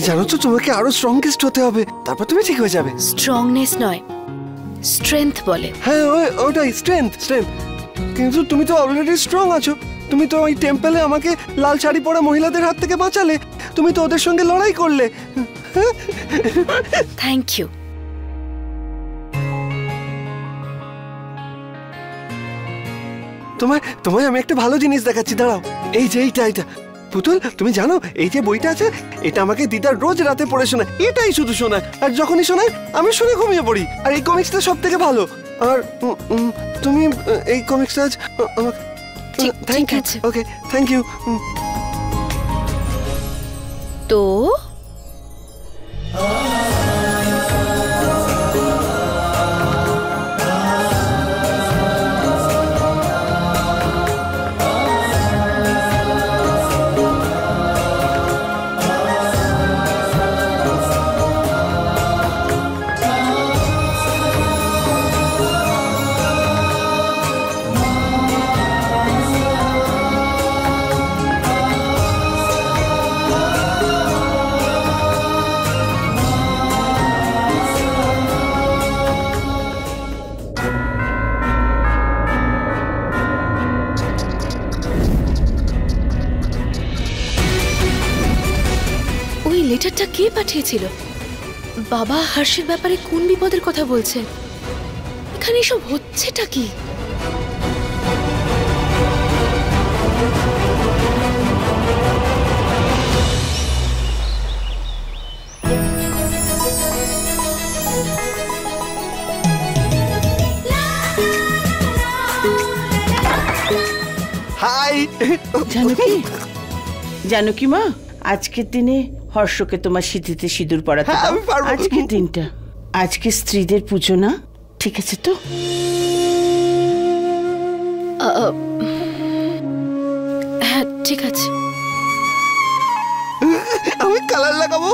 জানো তো তোমাকে আরো স্ট্রংগেস্ট হতে হবে, তারপর তুমি ঠিক হয়ে যাবে। স্ট্রংনেস নয়, স্ট্রেংথ বলে। হ্যাঁ ওটাই স্ট্রেংথ। কিন্তু তুমি তো অলরেডি স্ট্রং আছো। তুমি তো ওই টেম্পলে আমাকে লাল শাড়ি পরা মহিলাদের হাত থেকে বাঁচালে, তুমি তো ওদের সঙ্গে লড়াই করলে। Thank you. তোমায় আমি একটা ভালো জিনিস দেখাচ্ছি, দাঁড়াও। এই যে এইটা পুতুল, তুমি জানো এই যে বইটা আছে, এটা আমাকে দিদা রোজ রাতে পড়ে শোনায়। এটাই শুধু শোনায়, আর যখনই শোনায় আমি শুনে ঘুমিয়ে পড়ি। আর এই কমিক্সটা সব থেকে ভালো। আর তুমি এই কমিক্সটা আমাকে thank you. Okay thank you. তো লেটারটা কে পাঠিয়েছিল? বাবা হর্ষের ব্যাপারে কোন বিপদের কথা বলছে? এখানে সব হচ্ছেটা কি? হাই জানকী মা, আজকের দিনে হর্ষকে তোমার সিঁথিতে সিঁদুর পরাতে দাও। আজকের দিনটা, আজকে স্ত্রীদের পুজো না, ঠিক আছে তো? হ্যাঁ ঠিক আছে। আমি কালার লাগাবো।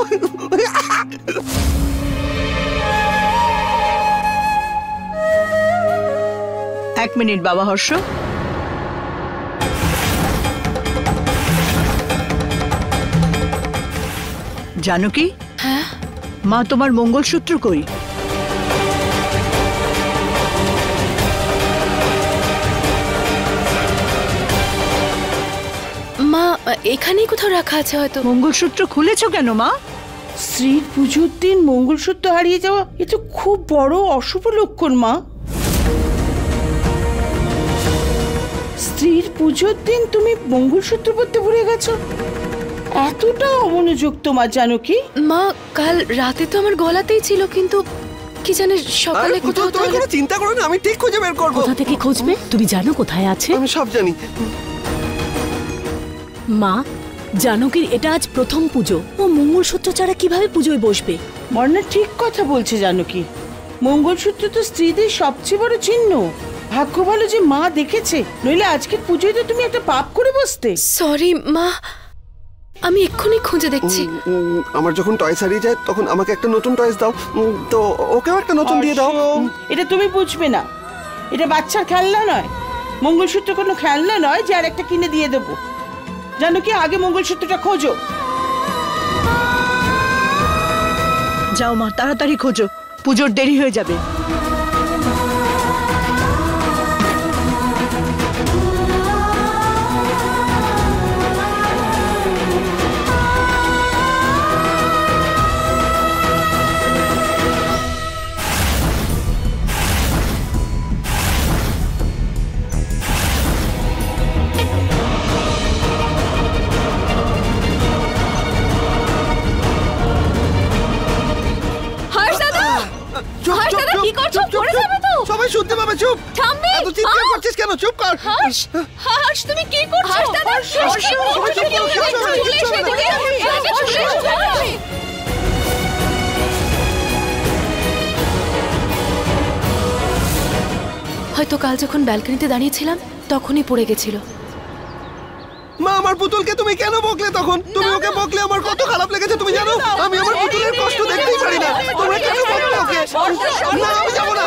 এক মিনিট বাবা হর্ষ। জানকী, হ্যাঁ মা তোমার মঙ্গলসূত্র কই? মা এখানেই কোথাও রাখা আছে হয়তো। মঙ্গলসূত্র খুলেছো কেন মা? স্ত্রীর পুজোর দিন মঙ্গলসূত্র হারিয়ে যাওয়া এ তো খুব বড় অশুভ লক্ষণ মা। স্ত্রীর পুজোর দিন তুমি মঙ্গলসূত্র পরতে ভুলে গেছো, এতটা অমনোযোগ তোমার জানকী। মা কাল রাতে তো আমার গলাতেই ছিল, কিন্তু কি জানে সকালে কোথাও। তুমি কোনো চিন্তা করো না, আমি ঠিক খুঁজে বের করব। কোথা থেকে খুঁজবে? তুমি জানো কোথায় আছে? আমি সব জানি মা। জানকীর এটা আজ প্রথম পুজো, ও মঙ্গলসূত্র ছাড়া কিভাবে পুজোয় বসবে? মর্না ঠিক কথা বলছে জানকী। মঙ্গলসূত্র তো স্ত্রীদের সবচেয়ে বড় চিহ্ন। ভাগ্য ভালো যে মা দেখেছে, নইলে আজকের পুজোয় তো তুমি একটা পাপ করে বসতে। সরি মা, আমি এক্ষুনি খুঁজে দেখছি। আমার যখন টয়স হারিয়ে যায় তখন আমাকে একটা নতুন টয়স দাও, তো ওকেও একটা নতুন দিয়ে দাও। এটা তুমি বুঝবে না, এটা বাচ্চার খেলনা নয়। মঙ্গলসূত্র কোনো খেলনা নয় যে আর একটা কিনে দিয়ে দেবো। জানো কি, আগে মঙ্গলসূত্রটা খোঁজো। যাও মা, তাড়াতাড়ি খোঁজো, পুজোর দেরি হয়ে যাবে। সবাই শুনতে পাবে, চুপ। এত চিৎকার করছিস কেন? চুপ কর। হর্ষ তুমি কি করছো? হয়তো কাল যখন ব্যালকনিতে দাঁড়িয়েছিলাম তখনই পড়ে গেছিল। মা, আমার পুতুলকে তুমি কেন বকলে তখন? তুমি ওকে বকলে আমার কত খারাপ লেগেছে তুমি জানো? আমি আমার পুতুলের কষ্ট দেখতেই পারি না। তোমরা কেন বকলে ওকে? না, আমি যাব না।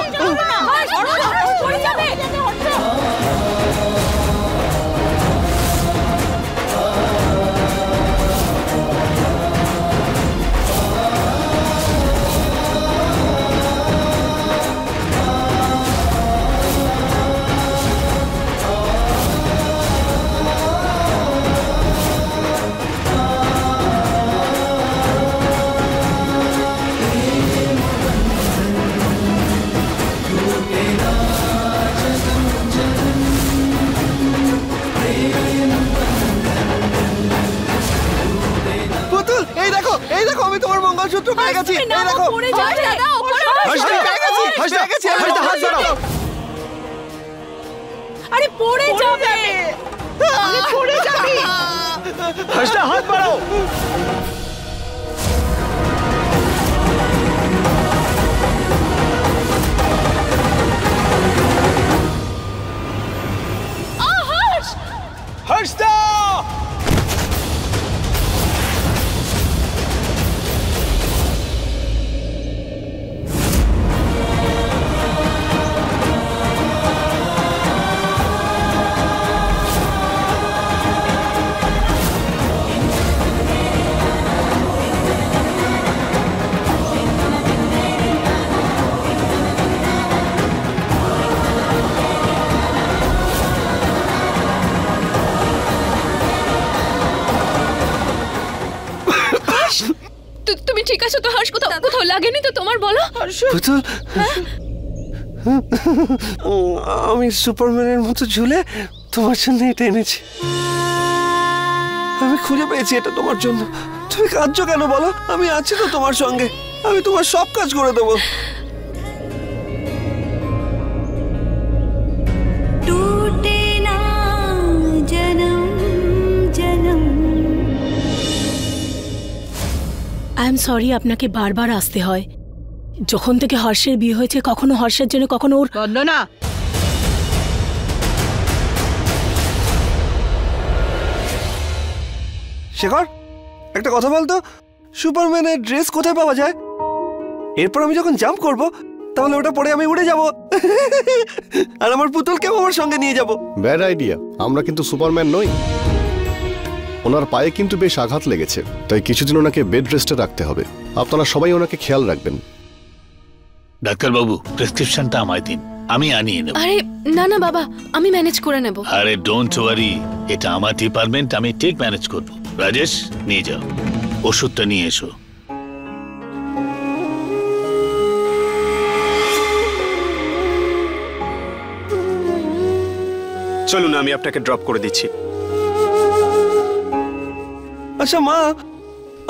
আমি তোমার মঙ্গলসূত্র পেয়ে গেছি। এই দেখো পড়ে যাবে দাদা, ওপরে হাসদা, হাসদা, পেয়ে গেছি, আমি হাত ধরো। আরে পড়ে যাবে। পড়ে যাবি। হাসদা, হাত বাড়াও। হাসদা! তুমি ঠিক আছো তো? হাস কোথাও কোথাও লাগেনি তো তোমার? বলো। পুতুল, আমি সুপারম্যানের মতো ঝুলে তোমার জন্য এটা এনেছি। আমি খুঁজে পেয়েছি এটা তোমার জন্য। তুমি কাঁদছো কেন বলো? আমি আছি তো তোমার সঙ্গে, আমি তোমার সব কাজ করে দেবো। टूटे ना जन्म जन्म। আই এম সরি আপনাকে বারবার আসতে হয়। যখন থেকে হর্ষের বিয়ে হয়েছে কখনো হর্ষের জন্য কখনো ওর বন্দনা, শেখর, একটা কথা বলতো, সুপারম্যানের ড্রেস কোথায় পাওয়া যায়? এরপর আমি যখন জাম্প করব তাহলে ওটা পরে আমি উড়ে যাব আর আমার পুতুলকেও আমার সঙ্গে নিয়ে যাব। Bad idea. আমরা কিন্তু সুপারম্যান নই। ওনার পায়ে কিন্তু বেশ আঘাত লেগেছে, তাই কিছুদিন ওনাকে বেড রেস্টে রাখতে হবে। আপনারা সবাই ওনাকে খেয়াল রাখবেন। ডাক্তারবাবু, প্রেসক্রিপশনটা আমায় দিন, আমি আনিয়ে নেব। আরে না না বাবা, আমি ম্যানেজ করে নেব। আরে ডোন্ট ওয়ারি, এটা আমার ডিপার্টমেন্ট, আমি ঠিক ম্যানেজ করব। রাজেশ, নিয়ে যাও, ওষুধটা নিয়ে এসো। চলুন, আমি আপনাকে ড্রপ করে দিচ্ছি। আচ্ছা মা,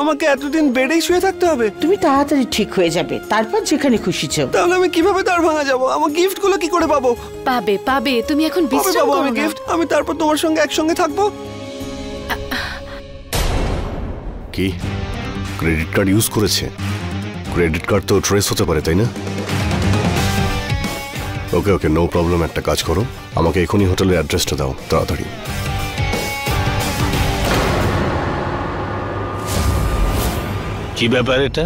আমাকে এতদিন বেডেই শুয়ে থাকতে হবে? তুমি তাড়াতাড়ি ঠিক হয়ে যাবে, তারপর যেখানে খুশি যাও। তাহলে আমি কিভাবে দাঁড় ভাঙা যাবো? আমার গিফট গুলো কি করে পাবো? পাবে পাবে, তুমি এখন কবে বিশ্রাম পাবো করো আমি না। গিফট? আমি তারপর তোমার সঙ্গে একসঙ্গে থাকবো। কি ক্রেডিট কার্ড ইউজ করেছে? ক্রেডিট কার্ড তো ট্রেস হতে পারে, তাই না? ওকে ওকে, নো প্রবলেম। একটা কাজ করো, আমাকে এখনই হোটেলের অ্যাড্রেসটা দাও তাড়াতাড়ি। কি ব্যাপার এটা?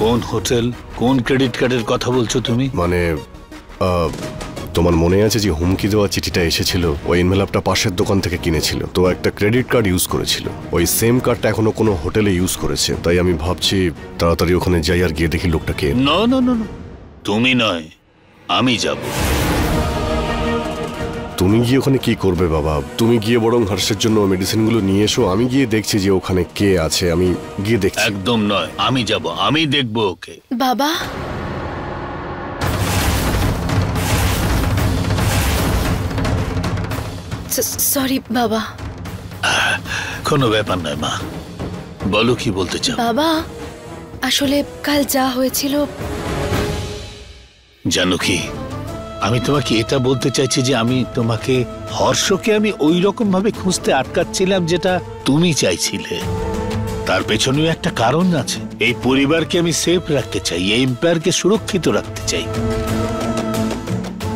কোন হোটেল, কোন ক্রেডিট কার্ডের কথা বলছো তুমি? মানে তোমার মনে আছে যে হুমকি দেওয়া চিঠিটা এসেছিল? ওই এনভেলপটা পাশের দোকান থেকে কিনেছিল, তো একটা ক্রেডিট কার্ড ইউজ করেছিল। ওই সেম কার্ডটা এখনো কোনো হোটেলে ইউজ করেছে, তাই আমি ভাবছি তাড়াতাড়ি ওখানে যাই আর গিয়ে দেখি লোকটা কে। না না না না, তুমি নয়, আমি যাব। তুমি গিয়ে ওখানে কি করবে বাবা? তুমি গিয়ে বরং হর্ষের জন্য মেডিসিনগুলো নিয়ে এসো, আমি গিয়ে দেখছি যে ওখানে কে আছে। আমি গিয়ে দেখছি। একদম নয়, আমি যাব, আমি দেখবো ওকে। বাবা, সরি বাবা। কোনো ব্যাপার নয় মা, বলো কি বলতে চাও। বাবা, আসলে কাল যা হয়েছিল। জানো কি, আমি তোমাকে এটা বলতে চাইছি যে আমি তোমাকে, হর্ষকে আমি ওই রকম ভাবে খুঁজতে আটকাচ্ছিলাম যেটা তুমি চাইছিলে। তার পেছনেও একটা কারণ আছে। এই পরিবারকে আমি সেফ রাখতে চাই, এই এম্পায়ারকে সুরক্ষিত রাখতে চাই।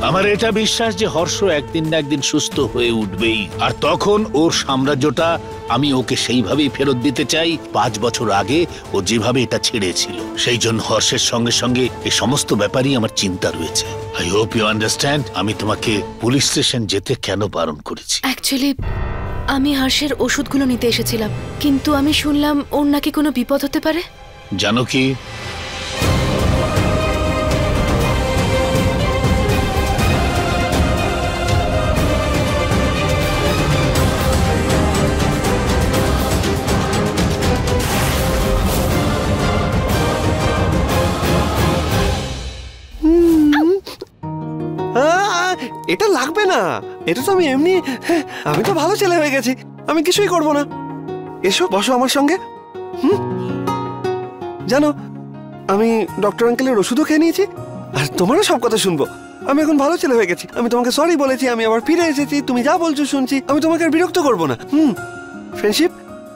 আমার এটা বিশ্বাস যে হর্ষ একদিন না একদিন সুস্থ হয়ে উঠবেই, আর তখন ওর সাম্রাজ্যটা আমি ওকে সেইভাবেই ফেরত দিতে চাই 5 বছর আগে ও যেভাবে এটা ছেড়েছিল। সেই জন্য হর্ষের সঙ্গে সঙ্গে এই সমস্ত ব্যাপারই আমার চিন্তা রয়েছে। আই হোপ ইউ আন্ডারস্ট্যান্ড আমি তোমাকে পুলিশ স্টেশন যেতে কেন বারণ করেছি। অ্যাকচুয়ালি আমি হর্ষের ওষুধগুলো নিতে এসেছিলাম, কিন্তু আমি শুনলাম ওর নাকি কোনো বিপদ হতে পারে। জানো কি, এটা লাগবে না, এটা তো আমি এমনি, আমি তো ভালো ছেলে হয়ে গেছি, আমি কিছুই করব না। এসো বসো আমার সঙ্গে। জানো আমি ডক্টর আঙ্কেলের ওষুধও খেয়ে নিয়েছি আর তোমারও সব কথা শুনবো। আমি এখন ভালো ছেলে হয়ে গেছি, আমি তোমাকে সরি বলেছি, আমি আবার ফিরে এসেছি, তুমি যা বলছো শুনছি, আমি তোমাকে আর বিরক্ত করবো না। ফ্রেন্ডশিপ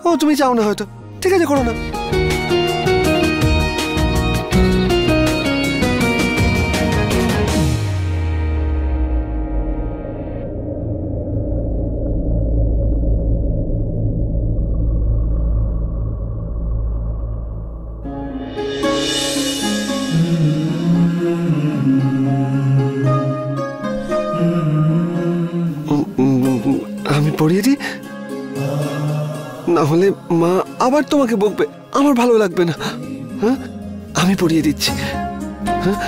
ও তুমি চাও না হয়তো, ঠিক আছে করো না। আমি পড়িয়ে দিই, না হলে মা আবার তোমাকে বকবে, আমার ভালো লাগবে না। হ্যাঁ আমি পড়িয়ে দিচ্ছি। হ্যাঁ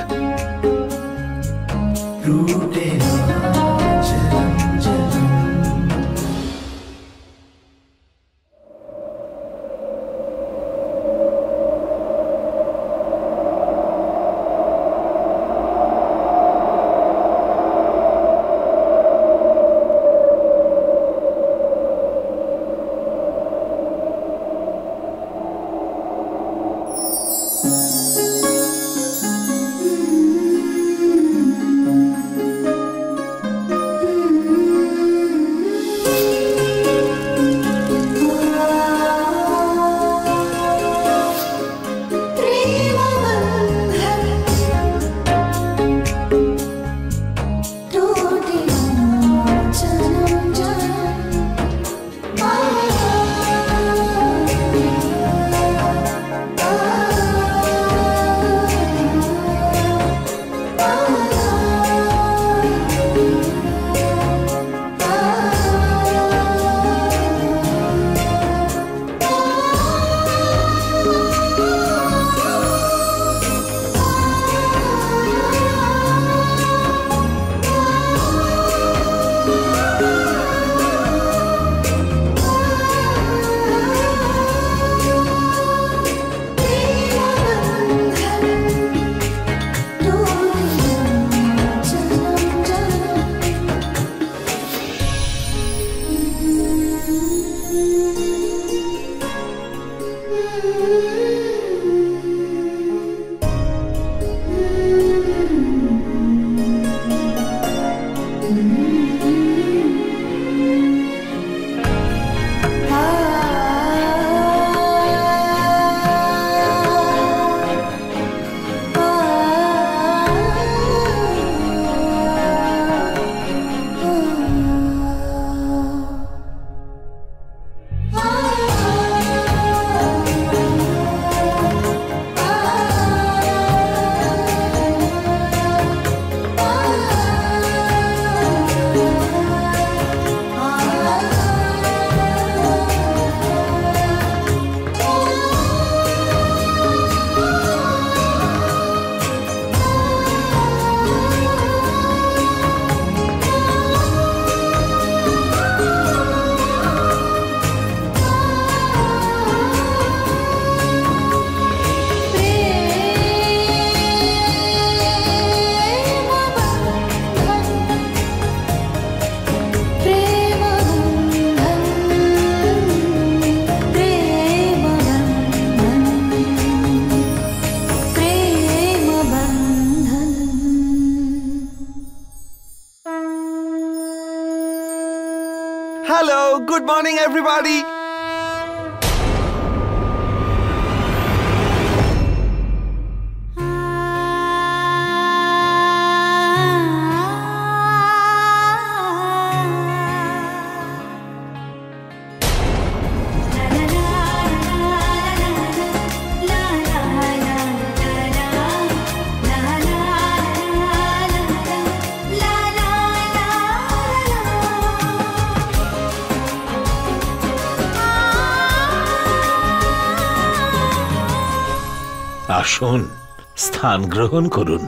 Hello, good morning everybody. আসুন, স্থান গ্রহণ করুন।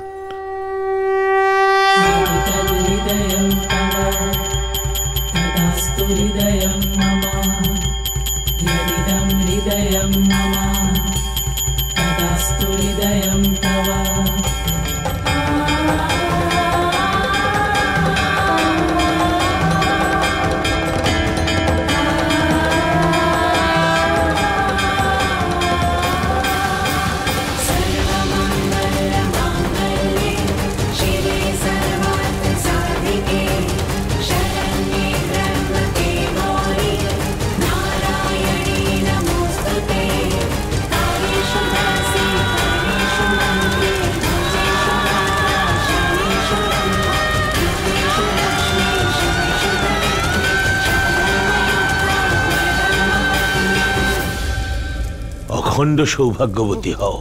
অখণ্ড সৌভাগ্যবতী হও।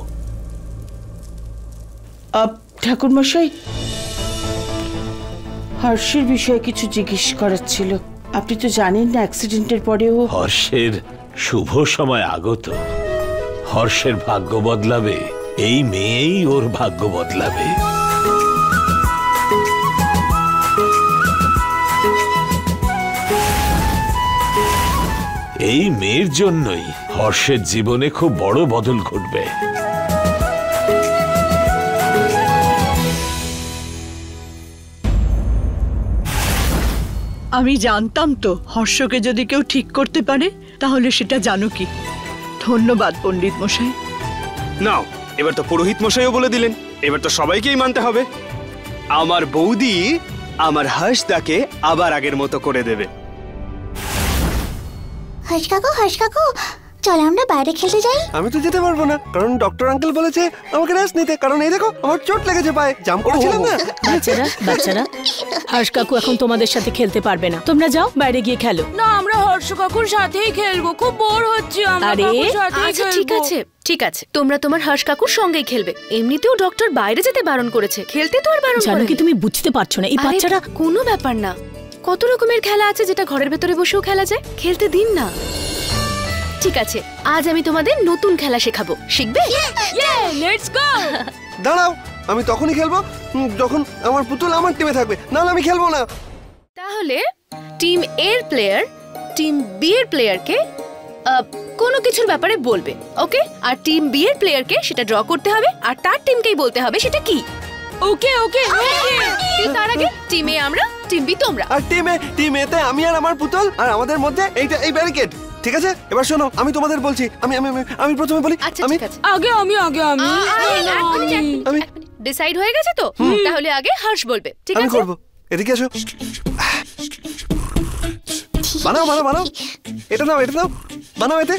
ঠাকুর মশাই, হর্ষের বিষয়ে কিছু জিজ্ঞেস করার ছিল। আপনি তো জানেন না অ্যাক্সিডেন্টের পরেও হর্ষের শুভ সময় আগত। হর্ষের ভাগ্য বদলাবে, এই মেয়েই ওর ভাগ্য বদলাবে। এই মেয়ের জন্যই হর্ষের জীবনে খুব বড় বদল ঘটবে। আমি জানতাম তো হর্ষকে যদি কেউ ঠিক করতে পারে তাহলে সেটা জানকী। ধন্যবাদ পণ্ডিত মশাই। নাও, এবার তো পুরোহিত মশাইও বলে দিলেন, এবার তো সবাইকেই মানতে হবে। আমার বৌদি আমার হর্ষদাকে আবার আগের মতো করে দেবে। হর্ষ কাকু, চলো আমরা বাইরে খেলতে যাই। আমি তো যেতে পারবো না, কারণ ডক্টর আঙ্কেল বলেছে আমাকে রেস্ট নিতে। কারণ এই দেখো, আমার চোট লেগেছে পায়ে, জাম করেছিলাম না। বাচ্চারা হর্ষ কাকু এখন তোমাদের সাথে খেলতে পারবে না, তোমরা যাও বাইরে গিয়ে খেলো। না, আমরা হর্ষ কাকুর সাথেই খেলবো, খুব বোর হচ্ছে আমরা। আরে, আচ্ছা ঠিক আছে, তোমরা তোমার হর্ষ কাকুর সঙ্গেই খেলবে। এমনিতেও ডক্টর বাইরে যেতে বারণ করেছে, খেলতে তো আর বারণ করেনি। জানো কি তুমি বুঝতে পারছো না, এই বাচ্চারা কোনো ব্যাপার না। কত রকমের খেলা আছে যেটা ঘরের ভেতরে বসেও খেলা যায়, খেলতে দিন না। ঠিক আছে, আজ আমি তোমাদের নতুন খেলা শেখাবো, শিখবে? Let's go. দাঁড়াও, আমি তখনই খেলবো যখন আমার পুতুল আমার টিমে থাকবে, নাহলে আমি খেলবো না। তাহলে টিম এ এর প্লেয়ার টিম বি এর প্লেয়ারকে কোনো কিছুর ব্যাপারে বলবে, ওকে? আর টিম বি এর প্লেয়ারকে সেটা ড্র করতে হবে, আর তার টিমকেই বলতে হবে সেটা কি। ওকে ওকে তার আগে টিম এ আমরা, টিম বি তোমরা। আর টিম এতে আমি আর আমার পুতুল, আর আমাদের মধ্যে এই ব্যারিকেড। ঠিক আছে, এবার শোনো, আমি তোমাদের বলছি। আমি প্রথমে বলি। আচ্ছা ঠিক আছে, আগে আমি ডিসাইড হয়ে গেছে তো? তাহলে আগে হর্ষ বলবে, ঠিক আছে? আমি করব। এদিকে এসো। বানাও, এটা নাও, বানাও এতে।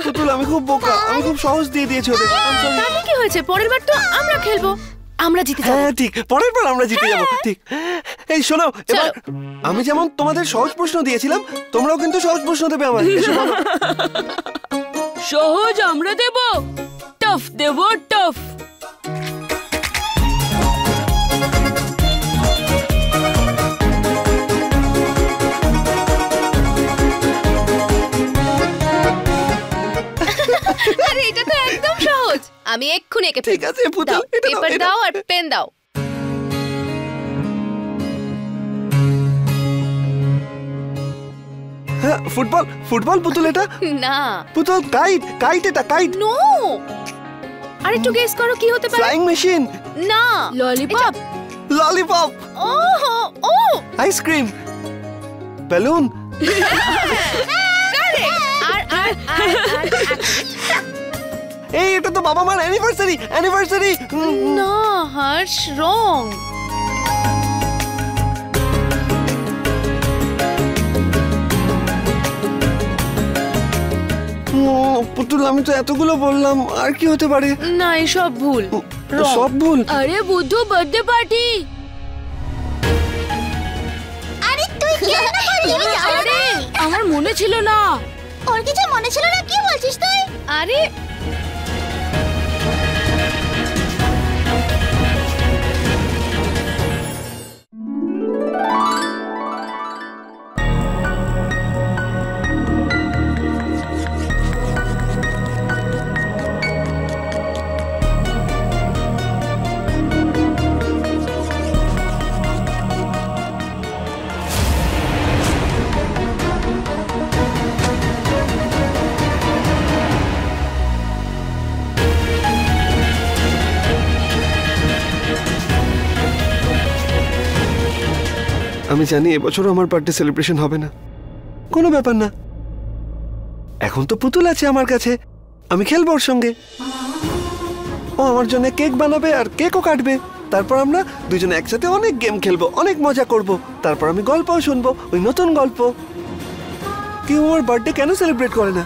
পুতুল, আমি খুব বোকা, আমি খুব সহজ দিয়ে দিয়েছি ওদের। তাহলে কি হয়েছে, পরের বার তো আমরা খেলবো, আমরা জিতে যাবো। হ্যাঁ ঠিক, পরের বার আমরা জিতে যাবো। ঠিক। এই শোনো, এবার আমি যেমন তোমাদের সহজ প্রশ্ন দিয়েছিলাম, তোমরাও কিন্তু সহজ প্রশ্ন দেবে আমার। সহজ আমরা দেব, টাফ দেব, টাফ। আরে এটা তো একদম সহজ, আমি এক্ষুনি একে। ঠিক আছে পুতুল, পেপার দাও আর পেন দাও। হ্যাঁ, ফুটবল পুতুল এটা না। পুতুল কাইট এটা কাইট। নো, আর একটু গেস করো কি হতে পারে। Flying machine. না। ললিপপ। ও আইসক্রিম। বেলুন। এই এটা তো বাবা মার অ্যানিভার্সারি। না হর্ষ, রং। পুতুল, আমি তো এতগুলো বললাম, আর কি হতে পারে? না, সব ভুল। সব ভুল? আরে বুদ্ধু, বার্থডে পার্টি। আরে তুই কেন বললি? আরে আমার মনে ছিল না। ওর কিছু মনে ছিল না? কি বলছিস তুই? আরে আমি জানি এবছরও আমার বার্থডে সেলিব্রেশন হবে না, কোনো ব্যাপার না। এখন তো পুতুল আছে আমার কাছে, আমি খেলবো ওর সঙ্গে। ও আমার জন্য কেক বানাবে আর কেকও কাটবে। তারপর আমরা দুজনে একসাথে অনেক গেম খেলবো, অনেক মজা করব। তারপর আমি গল্পও শুনবো, ওই নতুন গল্প। কেউ আমার বার্থডে কেন সেলিব্রেট করে না?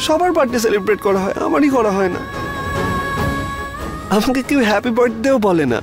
সবার বার্থডে সেলিব্রেট করা হয়, আমারই করা হয় না। আমাকে কেউ হ্যাপি বার্থডেও বলে না।